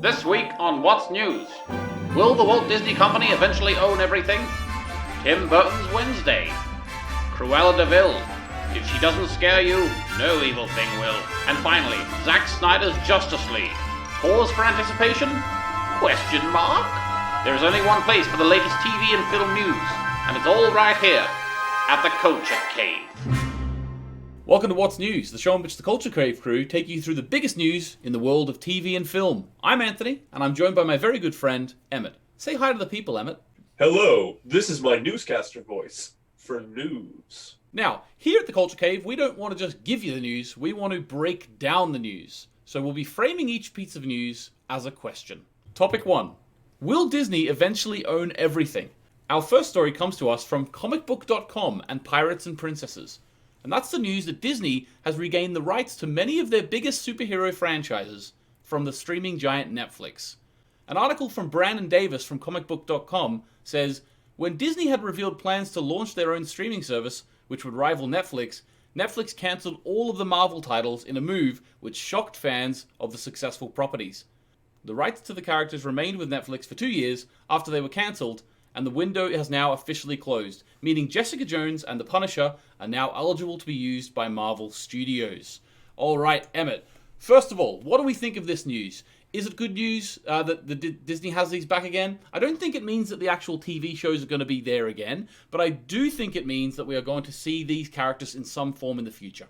This week on What's News, will the Walt Disney Company eventually own everything? Tim Burton's Wednesday. Cruella de Vil. If she doesn't scare you, no evil thing will. And finally, Zack Snyder's Justice League. Pause for anticipation? Question mark? There's only one place for the latest TV and film news, and it's all right here at the Culture Cave. Welcome to What's News, the show in which the Culture Cave crew take you through the biggest news in the world of TV and film. I'm Anthony, and I'm joined by my very good friend, Emmett. Say hi to the people, Emmett. Hello, this is my newscaster voice for news. Now, here at the Culture Cave, we don't want to just give you the news, we want to break down the news. So we'll be framing each piece of news as a question. Topic 1. Will Disney eventually own everything? Our first story comes to us from comicbook.com and Pirates and Princesses. And that's the news that Disney has regained the rights to many of their biggest superhero franchises from the streaming giant Netflix. An article from Brandon Davis from comicbook.com says, when Disney had revealed plans to launch their own streaming service, which would rival Netflix, Netflix cancelled all of the Marvel titles in a move which shocked fans of the successful properties. The rights to the characters remained with Netflix for 2 years after they were cancelled, and the window has now officially closed, meaning Jessica Jones and The Punisher are now eligible to be used by Marvel Studios. Alright, Emmett, first of all, what do we think of this news? Is it good news that Disney has these back again? I don't think it means that the actual TV shows are going to be there again, but I do think it means that we are going to see these characters in some form in the future.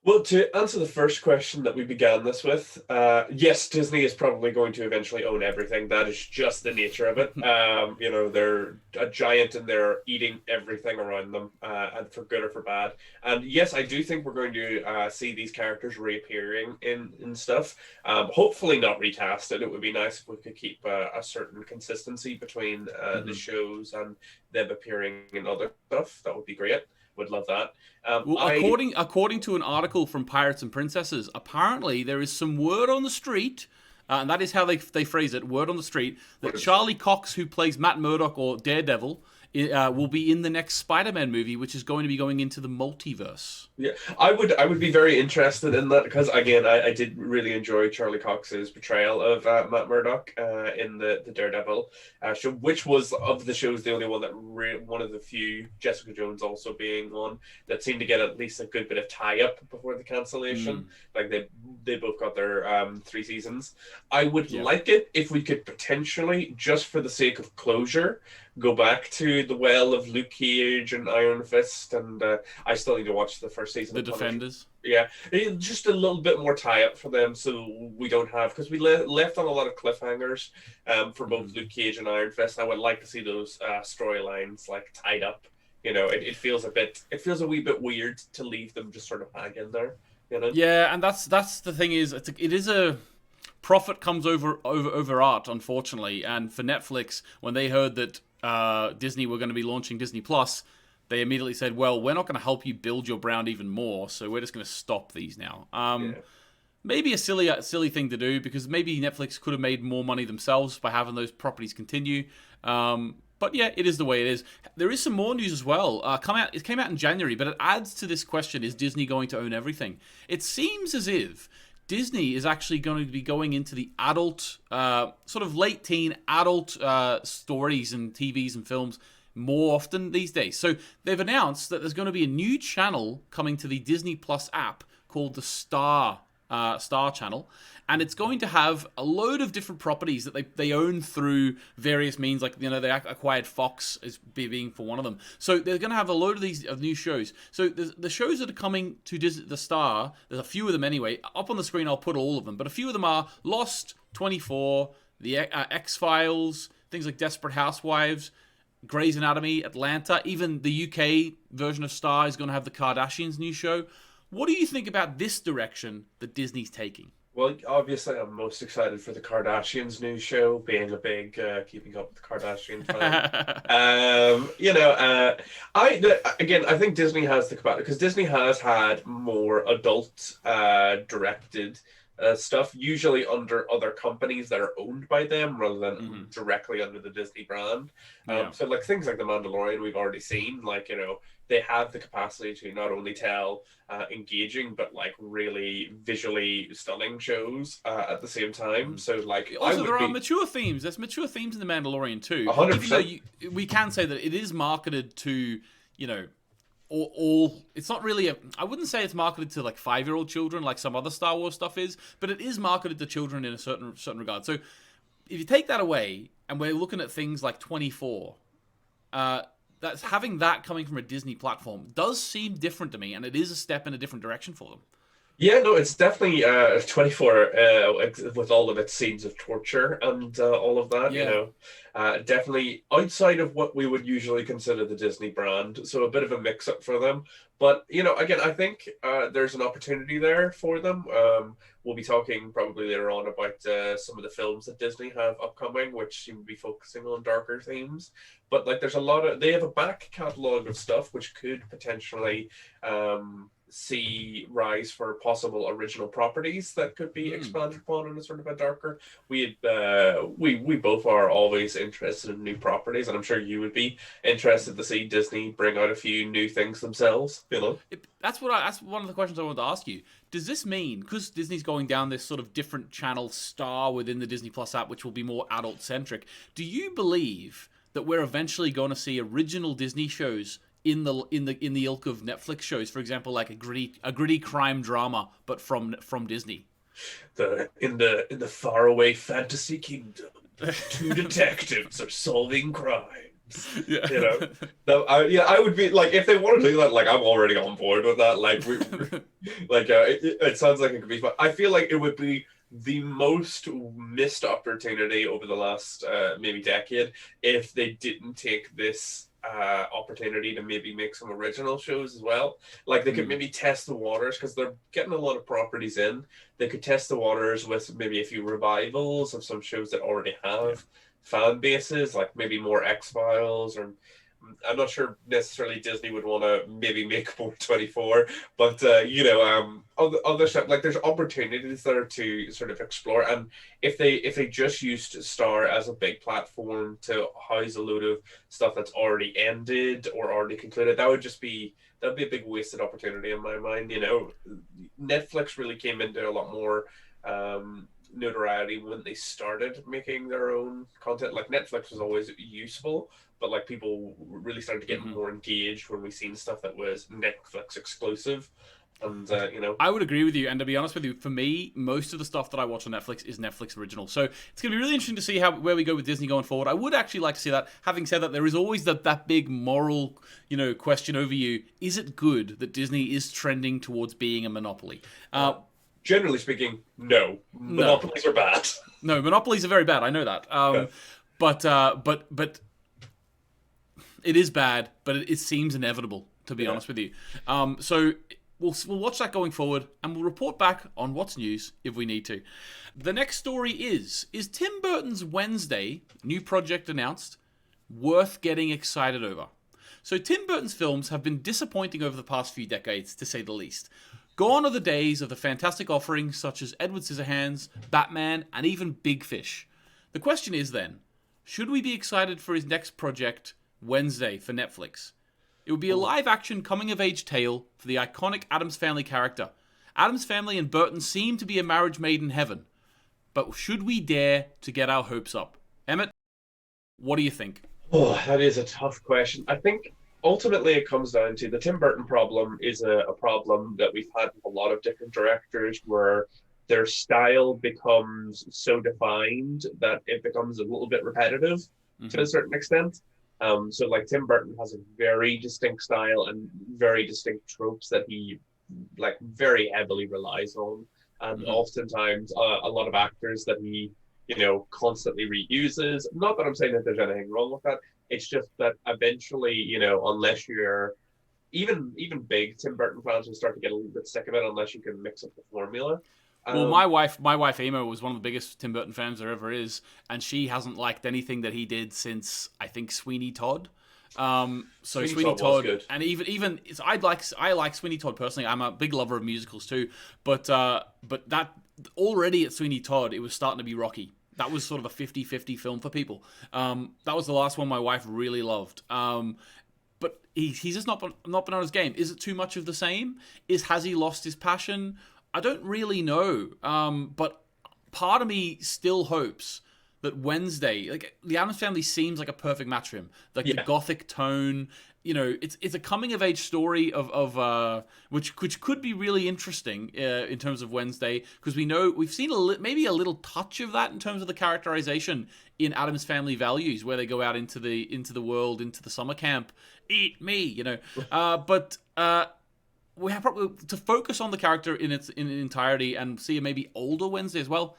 Well, to answer the first question that we began this with, yes, Disney is probably going to eventually own everything. That is just the nature of it. They're a giant and they're eating everything around them, and for good or for bad. And yes, I do think we're going to see these characters reappearing in stuff. Hopefully not recasted. It would be nice if we could keep a certain consistency between the shows and them appearing in other stuff. That would be great. Would love that. According to an article from Pirates and Princesses, apparently there is some word on the street, and that is how they phrase it, word on the street, that Charlie Cox, who plays Matt Murdock or Daredevil, will be in the next Spider-Man movie, which is going to be going into the multiverse. Yeah, I would be very interested in that because, again, I did really enjoy Charlie Cox's portrayal of Matt Murdock in the Daredevil show, which was, of the shows, the only one that one of the few, Jessica Jones also being one, that seemed to get at least a good bit of tie-up before the cancellation. Like, they both got their 3 seasons. I would like it if we could potentially, just for the sake of closure, go back to the well of Luke Cage and Iron Fist, and I still need to watch the first season. The Defenders. Yeah, just a little bit more tie-up for them, so we don't have, because we left on a lot of cliffhangers for both Luke Cage and Iron Fist. I would like to see those storylines like tied up. You know, it feels a wee bit weird to leave them just sort of hanging there. You know? Yeah, and that's the thing is, it is a profit comes over art, unfortunately, and for Netflix, when they heard that Disney were going to be launching Disney Plus, they immediately said, well, we're not going to help you build your brand even more, so we're just going to stop these now. Maybe a silly thing to do, because maybe Netflix could have made more money themselves by having those properties continue. But yeah, it is the way it is. There is some more news as well. It came out in January, but it adds to this question, is Disney going to own everything? It seems as if Disney is actually going to be going into the adult, sort of late teen adult stories and TVs and films more often these days. So they've announced that there's going to be a new channel coming to the Disney Plus app called the Star channel, and it's going to have a load of different properties that they own through various means, like, you know, they acquired Fox as being for one of them. So they're going to have a load of these new shows. So the shows that are coming to the Star, there's a few of them anyway. Up on the screen, I'll put all of them, but a few of them are Lost, 24, the X-Files, things like Desperate Housewives, Grey's Anatomy, Atlanta. Even the UK version of Star is going to have the Kardashians' new show. What do you think about this direction that Disney's taking? Well, obviously, I'm most excited for the Kardashians' new show, being a big Keeping Up with the Kardashians fan. I think Disney has the capacity, because Disney has had more adult directed stuff, usually under other companies that are owned by them rather than directly under the Disney brand. So like things like The Mandalorian we've already seen, like, you know, they have the capacity to not only tell engaging but like really visually stunning shows at the same time. So like, Also, there are mature themes. There's mature themes in The Mandalorian too. 100%. Even though we can say that it is marketed to, you know, all it's not really I wouldn't say it's marketed to like 5-year-old children like some other Star Wars stuff is, but it is marketed to children in a certain regard. So if you take that away, and we're looking at things like 24, that's having that coming from a Disney platform does seem different to me, and it is a step in a different direction for them. Yeah, no, it's definitely 24 with all of its scenes of torture and all of that, you know. Definitely outside of what we would usually consider the Disney brand, so a bit of a mix-up for them. But, you know, again, I think there's an opportunity there for them. We'll be talking probably later on about some of the films that Disney have upcoming, which seem to be focusing on darker themes. But, like, there's a lot of... They have a back catalogue of stuff which could potentially... see rise for possible original properties that could be expanded upon in a sort of a darker. We both are always interested in new properties, and I'm sure you would be interested to see Disney bring out a few new things themselves. You know, that's one of the questions I wanted to ask you. Does this mean, because Disney's going down this sort of different channel star within the Disney Plus app, which will be more adult centric? Do you believe that we're eventually going to see original Disney shows in the ilk of Netflix shows, for example, like a gritty crime drama, but from Disney? In the faraway fantasy kingdom, two detectives are solving crimes. Yeah. You know, I would be like, if they want to do that, like, I'm already on board with that. Like, it sounds like it could be fun. I feel like it would be the most missed opportunity over the last maybe decade if they didn't take this opportunity to maybe make some original shows as well. Like, they could maybe test the waters, because they're getting a lot of properties in. They could test the waters with maybe a few revivals of some shows that already have fan bases, like maybe more X-Files, or I'm not sure necessarily Disney would want to maybe make more 24, but you know, other stuff, like, there's opportunities there to sort of explore. And if they just used Star as a big platform to house a load of stuff that's already ended or already concluded, that'd be a big wasted opportunity in my mind. You know, Netflix really came into a lot more notoriety when they started making their own content. Like, Netflix was always useful, but like, people really started to get more engaged when we seen stuff that was Netflix exclusive. And you know, I would agree with you. And to be honest with you, for me, most of the stuff that I watch on Netflix is Netflix original. So it's going to be really interesting to see where we go with Disney going forward. I would actually like to see that. Having said that, there is always that big moral, you know, question over you. Is it good that Disney is trending towards being a monopoly? Generally speaking, no. Monopolies are bad. No, monopolies are very bad. I know that. But it is bad. But it seems inevitable, to be honest with you. So we'll watch that going forward, and we'll report back on what's news if we need to. The next story is Tim Burton's Wednesday new project announced worth getting excited over? So Tim Burton's films have been disappointing over the past few decades, to say the least. Gone are the days of the fantastic offerings such as Edward Scissorhands, Batman, and even Big Fish. The question is then, should we be excited for his next project, Wednesday, for Netflix? It would be a live-action coming-of-age tale for the iconic Addams Family character. Addams Family and Burton seem to be a marriage made in heaven. But should we dare to get our hopes up? Emmett, what do you think? Oh, that is a tough question. I think ultimately it comes down to the Tim Burton problem is a problem that we've had with a lot of different directors, where their style becomes so defined that it becomes a little bit repetitive to a certain extent. So like, Tim Burton has a very distinct style and very distinct tropes that he like very heavily relies on. And oftentimes a lot of actors that he, you know, constantly reuses. Not that I'm saying that there's anything wrong with that. It's just that eventually, you know, unless you're even big Tim Burton fans will start to get a little bit sick of it unless you can mix up the formula. Well, my wife Emo was one of the biggest Tim Burton fans there ever is, and she hasn't liked anything that he did since, I think, Sweeney Todd. So Sweeney Todd, and even I like Sweeney Todd personally. I'm a big lover of musicals too, but that already at Sweeney Todd, it was starting to be rocky. That was sort of a 50-50 film for people. That was the last one my wife really loved. but he's just not been on his game. Is it too much of the same? Has he lost his passion? I don't really know. But part of me still hopes that Wednesday, like the Addams Family, seems like a perfect match for him. Like the gothic tone, it's a coming of age story of which could be really interesting in terms of Wednesday, because we've seen maybe a little touch of that in terms of the characterization in Addams Family Values, where they go out into the world, into the summer camp, eat me, but. We have probably to focus on the character in its entirety and see a maybe older Wednesday as well.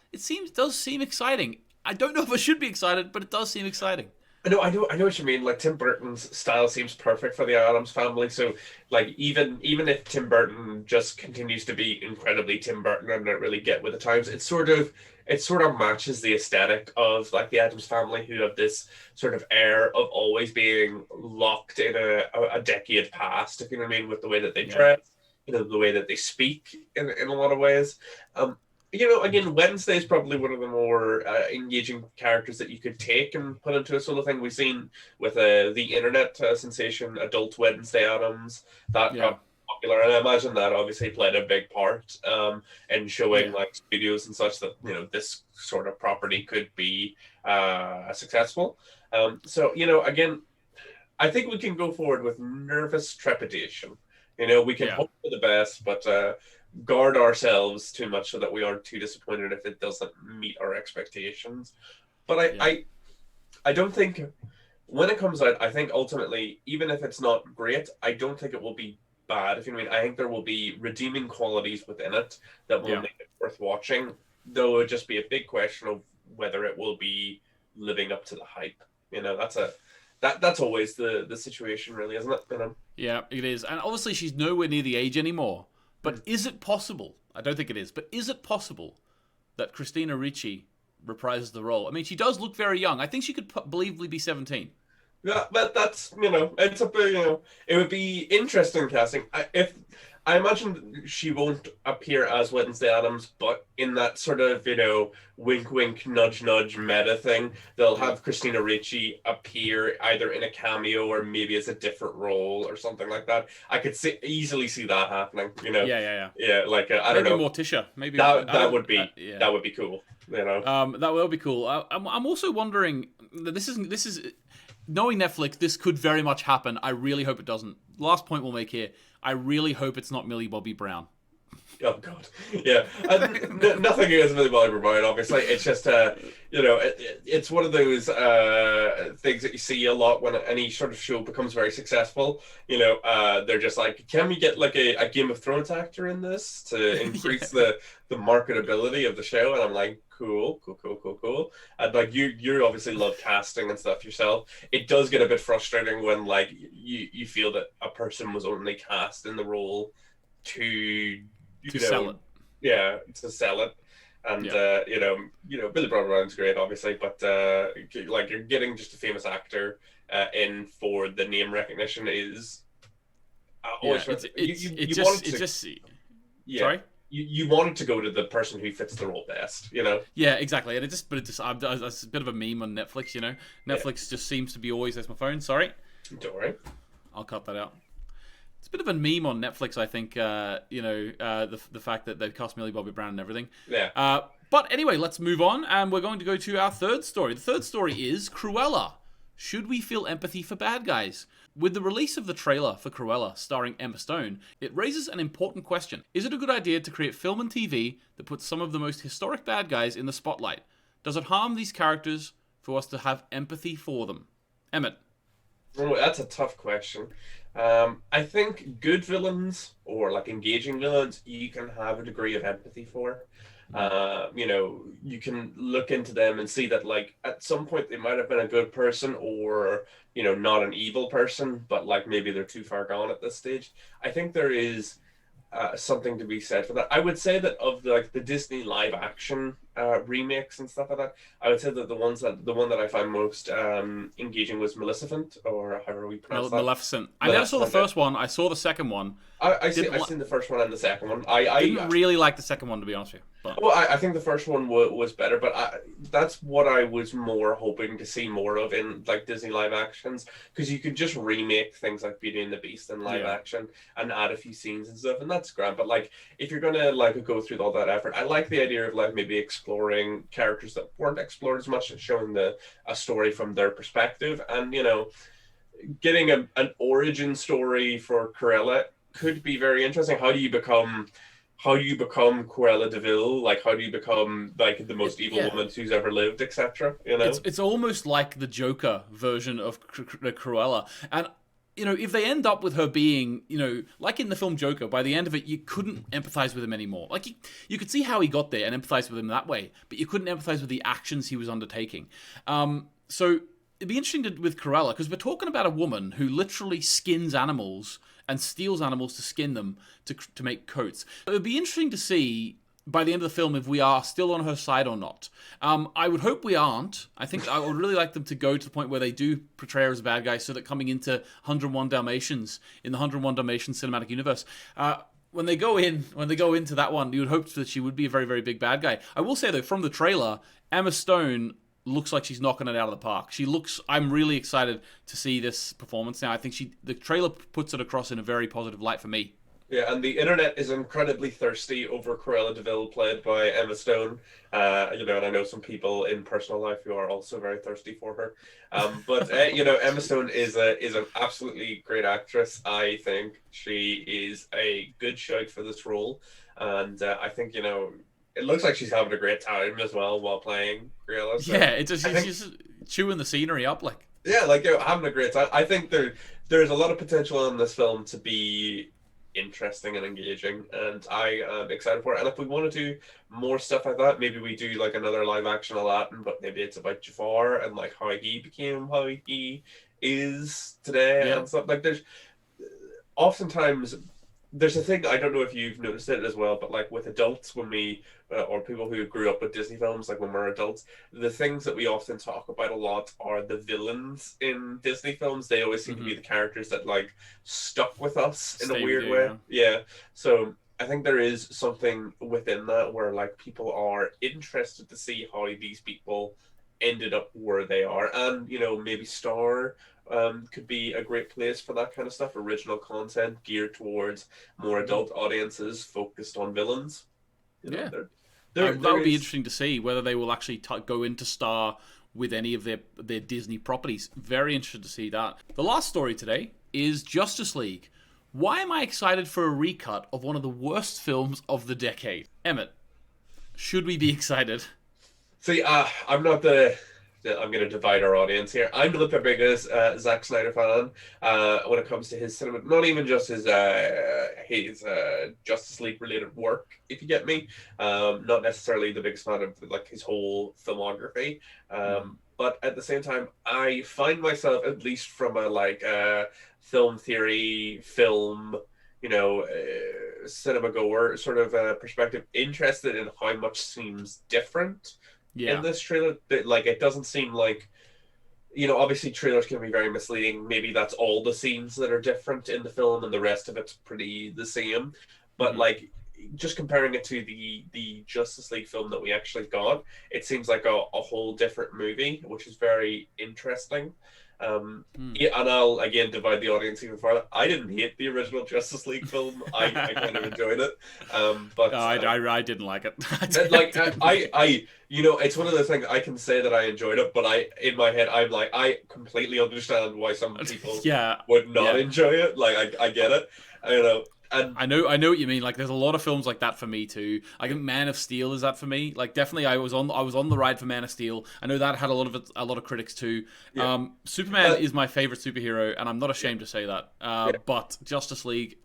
Does seem exciting. I don't know if I should be excited, but it does seem exciting. I know what you mean. Like Tim Burton's style seems perfect for the Addams Family. So, like even if Tim Burton just continues to be incredibly Tim Burton and not really get with the times, it sort of matches the aesthetic of like the Addams Family, who have this sort of air of always being locked in a decade past, if you know what I mean, with the way that they dress, the way that they speak in a lot of ways. Again, Wednesday is probably one of the more engaging characters that you could take and put into a solo thing. We've seen with the internet sensation, Adult Wednesday Addams, that got popular, and I imagine that obviously played a big part in showing like studios and such that this sort of property could be successful. Again, I think we can go forward with nervous trepidation. We can hope for the best, but guard ourselves too much so that we aren't too disappointed if it doesn't meet our expectations. But I don't think when it comes out, I think ultimately, even if it's not great, I don't think it will be bad. If you know what I mean, I think there will be redeeming qualities within it that will make it worth watching. Though it would just be a big question of whether it will be living up to the hype. That's always the situation, really, isn't it? Yeah, it is. And obviously, she's nowhere near the age anymore. But is it possible? I don't think it is. But is it possible that Christina Ricci reprises the role? I mean, she does look very young. I think she could believably be 17. Yeah, but that's it's it would be interesting casting. I imagine she won't appear as Wednesday Addams, but in that sort of wink wink nudge nudge meta thing, they'll have Christina Ricci appear either in a cameo or maybe as a different role or something like that. I could easily see that happening. Yeah. Like I don't know. Morticia. Maybe that would be cool. That will be cool. I'm also wondering. This is knowing Netflix. This could very much happen. I really hope it doesn't. Last point we'll make here. I really hope it's not Millie Bobby Brown. Oh God, yeah. Nothing against Millie Bobby Brown, obviously. It's just, it's one of those things that you see a lot when any sort of show becomes very successful. They're just like, can we get like a Game of Thrones actor in this to increase the marketability of the show? And I'm like, cool. And like you obviously love casting and stuff yourself. It does get a bit frustrating when like you feel that a person was only cast in the role to sell it. Yeah, to sell it. And Billy Bob Brown's great, obviously, but like you're getting just a famous actor in for the name recognition is always. Sorry. You want it to go to the person who fits the role best, Yeah, exactly. And it's a bit of a meme on Netflix, Netflix just seems to be always. There's my phone. Sorry. Don't worry. I'll cut that out. It's a bit of a meme on Netflix, I think. The fact that they've cast Millie Bobby Brown and everything. Yeah. But anyway, let's move on, and we're going to go to our third story. The third story is Cruella. Should we feel empathy for bad guys? With the release of the trailer for Cruella, starring Emma Stone, it raises an important question. Is it a good idea to create film and TV that puts some of the most historic bad guys in the spotlight? Does it harm these characters for us to have empathy for them? Emmett. Oh, that's a tough question. I think good villains or like engaging villains, you can have a degree of empathy for. You can look into them and see that like at some point they might have been a good person or, not an evil person, but like maybe they're too far gone at this stage. I think there is something to be said for that. I would say that of the Disney live action remakes and stuff like that. I would say that the one that I find most engaging was Maleficent, or however we pronounce that. Maleficent. I never saw the first one. I saw the second one. I've seen the first one and the second one. I didn't really like the second one, to be honest with you. But... Well, I think the first one was better, but that's what I was more hoping to see more of in like Disney live actions, because you could just remake things like Beauty and the Beast in live action and add a few scenes and stuff, and that's grand. But like, if you're gonna like go through all that effort, I like the idea of like maybe exploring characters that weren't explored as much and showing a story from their perspective, and you know, getting an origin story for Cruella could be very interesting. How do you become Cruella de Vil? Like, how do you become like the most evil woman who's ever lived, etc.? You know, it's almost like the Joker version of Cruella, and you know, if they end up with her being, you know, like in the film Joker, by the end of it, you couldn't empathize with him anymore. Like you could see how he got there and empathize with him that way, but you couldn't empathize with the actions he was undertaking. So it'd be interesting with Cruella, because we're talking about a woman who literally skins animals and steals animals to skin them to make coats. It would be interesting to see by the end of the film if we are still on her side or not. I would hope we aren't. I think I would really like them to go to the point where they do portray her as a bad guy, so that coming into 101 Dalmatians, in the 101 Dalmatians cinematic universe, when they go into that one, you would hope that she would be a very, very big bad guy. I will say though, from the trailer, Emma Stone looks like she's knocking it out of the park. I'm really excited to see this performance now. I think the trailer puts it across in a very positive light for me. Yeah, and the internet is incredibly thirsty over Cruella de Vil, played by Emma Stone. You know, and I know some people in personal life who are also very thirsty for her. But you know, Emma Stone is an absolutely great actress. I think she is a good shout for this role, and I think, you know, it looks like she's having a great time as well while playing Cruella. So yeah, she's just chewing the scenery up, like. Yeah, like, you know, having a great time. I think there's a lot of potential in this film to be interesting and engaging, and I am excited for it. And if we want to do more stuff like that, maybe we do like another live action Aladdin, but maybe it's about Jafar and like how he became how he is today and stuff. Like, there's a thing, I don't know if you've noticed it as well, but like with adults, when we or people who grew up with Disney films, like when we're adults, the things that we often talk about a lot are the villains in Disney films. They always seem to be the characters that like stuck with us in a weird way. Yeah. So I think there is something within that where like people are interested to see how these people ended up where they are, and you know, maybe Star could be a great place for that kind of stuff. Original content geared towards more adult audiences, focused on villains. You know, that would be interesting to see whether they will actually go into Star with any of their Disney properties. Very interested to see that. The last story today is Justice League. Why am I excited for a recut of one of the worst films of the decade? Emmett, should we be excited? See, I'm not I'm going to divide our audience here. I'm not the biggest Zack Snyder fan when it comes to his cinema. Not even just his Justice League related work, if you get me. Not necessarily the biggest fan of like his whole filmography. But at the same time, I find myself, at least from a film theory, you know, cinema goer sort of perspective, interested in how much seems different in this trailer. Like, it doesn't seem like, you know, obviously trailers can be very misleading. Maybe that's all the scenes that are different in the film and the rest of it's pretty the same. But like, just comparing it to the Justice League film that we actually got, it seems like a whole different movie, which is very interesting. Yeah, and I'll again divide the audience even further. I didn't hate the original Justice League film. I kind of enjoyed it, but I didn't like it. I you know, it's one of those things I can say that I enjoyed it, but in my head I'm like, I completely understand why some people would not enjoy it. Like, I get it, you know. And I know what you mean. Like, there's a lot of films like that for me too. I think Man of Steel is that for me. Like, definitely, I was on the ride for Man of Steel. I know that had a lot of critics too. Yeah. Superman is my favorite superhero, and I'm not ashamed to say that. But Justice League,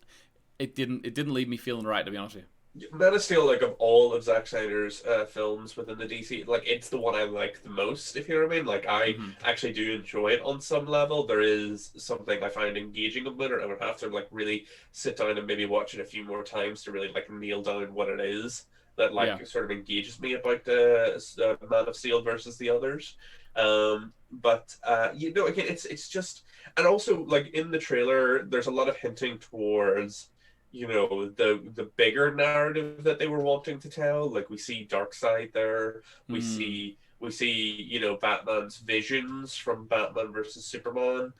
it didn't leave me feeling right, to be honest with you. Man of Steel, like, of all of Zack Snyder's films within the DC, like, it's the one I like the most, if you know what I mean. Like, I actually do enjoy it on some level. There is something I find engaging about it. I would have to, like, really sit down and maybe watch it a few more times to really, like, nail down what it is that Yeah. sort of engages me about the Man of Steel versus the others. But again, it's just, and also like in the trailer, there's a lot of hinting towards the bigger narrative that they were wanting to tell. Like we see Darkseid there, we see Batman's visions from Batman versus Superman.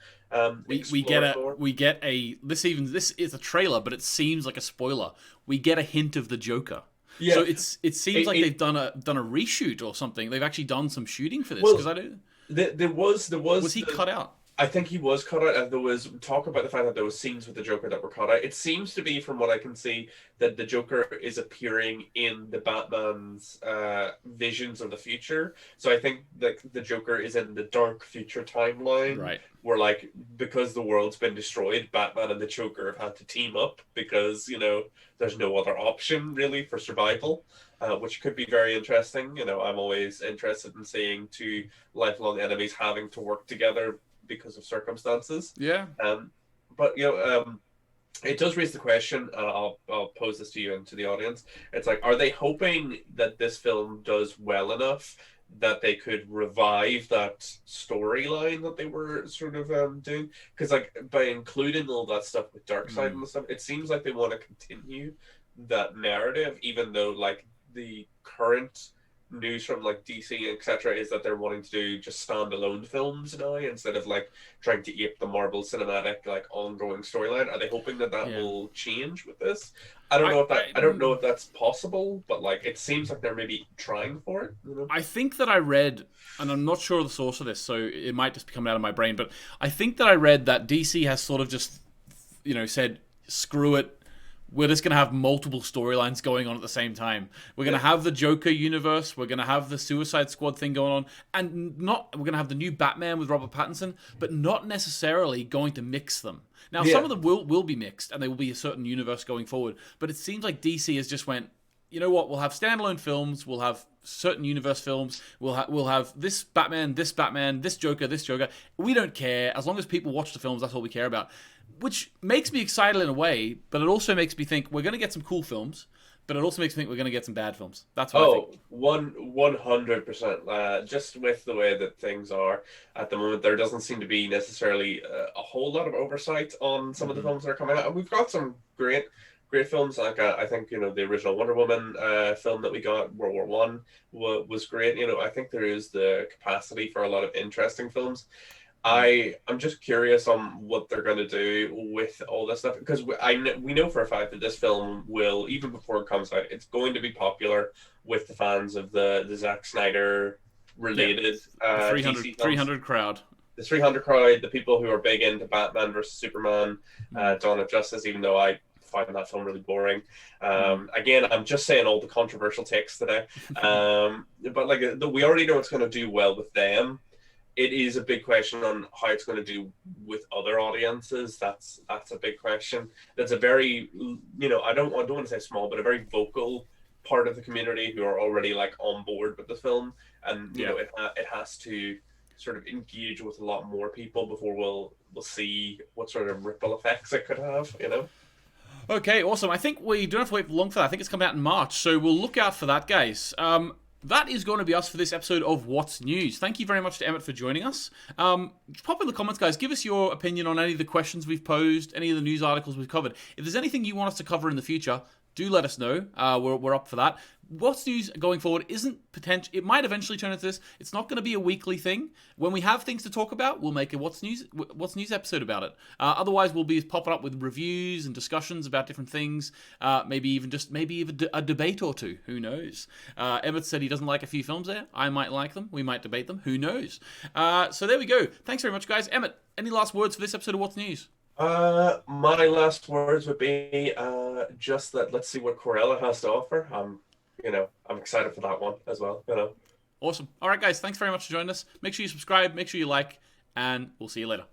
We get Explored more. this is a trailer, but it seems like a spoiler. We get a hint of the Joker. Yeah. So it seems like they've done a reshoot or something. They've actually done some shooting for this, because I don't. There was He cut out? I think he was cut out, and there was talk about the fact that there was scenes with the Joker that were cut out. It seems to be, from what I can see, that the Joker is appearing in the Batman's visions of the future. So I think that the Joker is in the dark future timeline, Right. where, like, because the world's been destroyed, Batman and the Joker have had to team up because, there's no other option, really, for survival. Which could be very interesting. I'm always interested in seeing two lifelong enemies having to work together because of circumstances. Yeah. But it does raise the question. I'll pose this to you and to the audience. It's like, are they hoping that this film does well enough that they could revive that storyline that they were sort of doing? Because like by including all that stuff with Darkseid and stuff, it seems like they want to continue that narrative, even though like the current news from like DC etc. is that they're wanting to do just standalone films now instead of like trying to ape the Marvel cinematic like ongoing storyline. Are they hoping that will change with this? I don't know if that's possible, but like it seems like they're maybe trying for it. I think that I read, and I'm not sure of the source of this, so it might just be coming out of my brain, but I think that I read that DC has sort of just said, screw it. We're just going to have multiple storylines going on at the same time. We're going to have the Joker universe. We're going to have the Suicide Squad thing going on. And we're going to have the new Batman with Robert Pattinson, but not necessarily going to mix them. Now, some of them will be mixed, and they will be a certain universe going forward. But it seems like DC has just went, you know what, we'll have standalone films, we'll have certain universe films, we'll have this Batman, this Joker. We don't care. As long as people watch the films, that's all we care about. Which makes me excited in a way, but it also makes me think we're going to get some cool films, but it also makes me think we're going to get some bad films. That's what I think. 100%. Just with the way that things are at the moment, there doesn't seem to be necessarily a whole lot of oversight on some of the films that are coming out. And we've got some great films. Like I think the original Wonder Woman film that we got, World War One, was great. I think there is the capacity for a lot of interesting films. I'm just curious on what they're going to do with all this stuff, because we know for a fact that this film will, even before it comes out, it's going to be popular with the fans of the Zack Snyder related 300 crowd. The 300 crowd, the people who are big into Batman versus Superman, Dawn of Justice, even though I find that film really boring. Again, I'm just saying all the controversial takes today. But like we already know it's going to do well with them. It is a big question on how it's going to do with other audiences. That's a big question. That's a very, I don't want to say small, but a very vocal part of the community who are already like on board with the film, and it has to sort of engage with a lot more people before we'll see what sort of ripple effects it could have. Okay, awesome. I think we don't have to wait long for that. I think it's coming out in March, so we'll look out for that, guys. That is going to be us for this episode of What's News. Thank you very much to Emmett for joining us. Pop in the comments, guys. Give us your opinion on any of the questions we've posed, any of the news articles we've covered. If there's anything you want us to cover in the future, do let us know. We're up for that. What's News going forward isn't potential. It might eventually turn into this. It's not going to be a weekly thing. When we have things to talk about, we'll make a What's News episode about it. Otherwise, we'll be popping up with reviews and discussions about different things. Maybe even a debate or two. Who knows? Emmett said he doesn't like a few films there. I might like them. We might debate them. Who knows? So there we go. Thanks very much, guys. Emmett, any last words for this episode of What's News? My last words would be just that let's see what Cruella has to offer. I'm excited for that one as well. Awesome. All right, guys. Thanks very much for joining us. Make sure you subscribe. Make sure you like, and we'll see you later.